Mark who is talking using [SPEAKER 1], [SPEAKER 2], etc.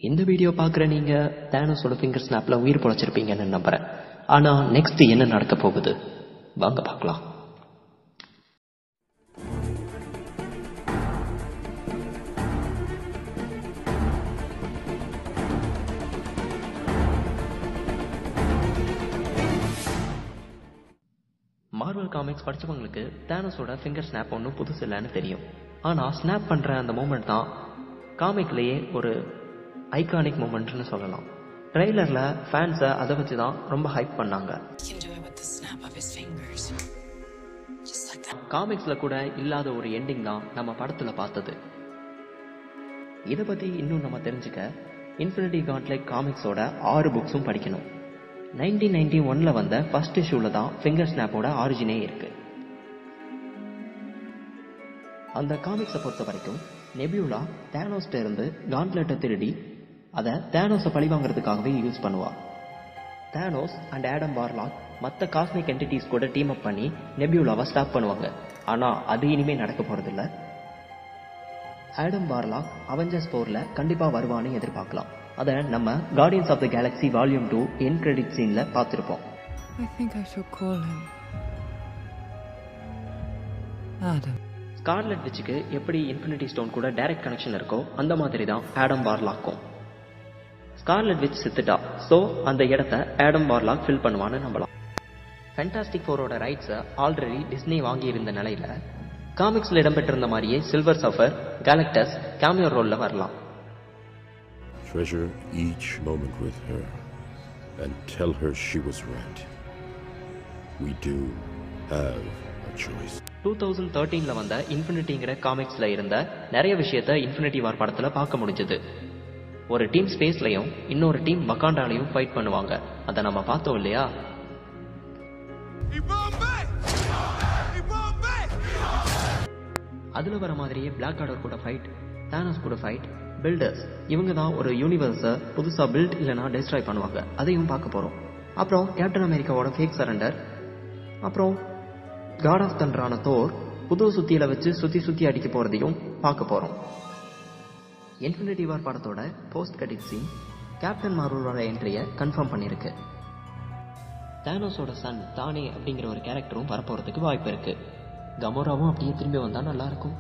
[SPEAKER 1] இந்த வீடியோ பார்க்குற நீங்கள் தேனோஸோட ஃபிங்கர் ஸ்னாப்பில் உயிர் பொழைச்சிருப்பீங்கன்னு நம்புகிறேன். ஆனால் நெக்ஸ்ட் என்ன நடக்க போகுது வாங்க பார்க்கலாம். மார்வல் காமிக்ஸ் படித்தவங்களுக்கு தேனோஸோட ஃபிங்கர் ஸ்னாப் ஒன்றும் புதுசு இல்லைன்னு தெரியும். ஆனால் ஸ்னாப் பண்ணுற அந்த மூமெண்ட் தான் காமிக்லேயே ஒரு ஐகானிக் மூமெண்ட்னு சொல்லலாம். ட்ரெய்லரில் ஃபேன்ஸை அதை வச்சு தான் ரொம்ப ஹைப் பண்ணாங்க. காமிக்ஸில் கூட இல்லாத ஒரு எண்டிங் தான் நம்ம படத்தில் பார்த்தது. இதை பற்றி இன்னும் நம்ம தெரிஞ்சுக்க இன்ஃபினிட்டி கான்ட்லெட் காமிக்ஸோட 6 புக்ஸும் படிக்கணும். 1991 வந்த ஃபர்ஸ்ட் இஷ்யூவில் தான் ஃபிங்கர் ஸ்னாப்போட ஆரிஜினே இருக்கு. அந்த காமிக்ஸை பொறுத்த வரைக்கும் நெபியூலா தேனோஸ்ட இருந்து கான்ட்லெட்டை திருடி அதை தேனோஸை பழி வாங்குறதுக்காகவே யூஸ் பண்ணுவா. தேனோஸ் அண்ட் ஆடம் வார்லாக் மற்ற காஸ்மிக் என்டிட்டிஸ் கூட டீம் அப் பண்ணி நெபியூலாவை ஸ்டாப் பண்ணுவாங்க. ஆனால் அது இனிமே நடக்க போறதில்ல. ஆடம் வார்லாக் அவெஞ்சர்ஸ் 4ல கண்டிப்பா வருவான்னு எதிர்பார்க்கலாம். அதை நம்ம Guardians of the Galaxy volume 2 end credit சீன்ல பார்த்திருப்போம். ஸ்கார்லெட் விட்சுக்கு எப்படி இன்ஃபினிட்டி ஸ்டோன் கூட டைரக்ட் கனெக்ஷன் இருக்கோ அந்த மாதிரி தான் ஆடம் வார்லாக்கும். ஸ்கார்லெட் விட்ச் செத்துட்டா, ஸோ அந்த இடத்த ஆடம் வார்லாக் ஃபில் பண்ணுவான்னு நம்பலாம். ஃபேண்டாஸ்டிக் ஃபோரோட ரைட்ஸை ஆல்ரெடி டிஸ்னி வாங்கி இருந்த நிலையில காமிக்ஸ்ல இடம்பெற்றிருந்த மாதிரியே சில்வர் சர்ஃபர், கேலக்டஸ் கேமியோ ரோல்ல வரலாம்.
[SPEAKER 2] Treasure each moment with her and tell her she was right. We do have a choice.
[SPEAKER 1] 2013 வந்த இன்ஃபினிட்டிங்கிற காமிக்ஸ்ல இருந்த நிறைய விஷயத்த இன்ஃபினிட்டி வார் படத்துல பார்க்க முடிஞ்சது. ஒரு டீம் ஸ்பேஸ்லயும் இன்னொரு டீம் வகாண்டாலையும் ஃபைட் பண்ணுவாங்க. அதை நம்ம பார்த்தோம் இல்லையா? அதுல வர மாதிரியே பிளாக் ஆர்டர் கூட ஃபைட், தானோஸ் கூட ஃபைட், பில்டர்ஸ் இவங்க தான் ஒரு யூனிவர்ஸை புதுசாக பில்ட் இல்லைனா டெஸ்ட்ராய் பண்ணுவாங்க. அதையும் பார்க்க போகிறோம். அப்புறம் கேப்டன் அமெரிக்காவோட ஃபேக் சரண்டர், அப்புறம் காட் ஆஃப் தண்டரான தோர் புது சுத்தியில வச்சு சுற்றி அடிக்க போகிறதையும் பார்க்க போகிறோம். இன்ஃபினிட்டி வார் படத்தோட போஸ்ட் கிரெடிட் சீன் கேப்டன் மார்வலோட என்ட்ரியை கன்ஃபார்ம் பண்ணியிருக்கு. தானோஸோட சன் தானே அப்படிங்கிற ஒரு கேரக்டரும் வரப்போகிறதுக்கு வாய்ப்பு இருக்கு. கமோராவும் அப்படியே திரும்பி வந்தால் நல்லா இருக்கும்.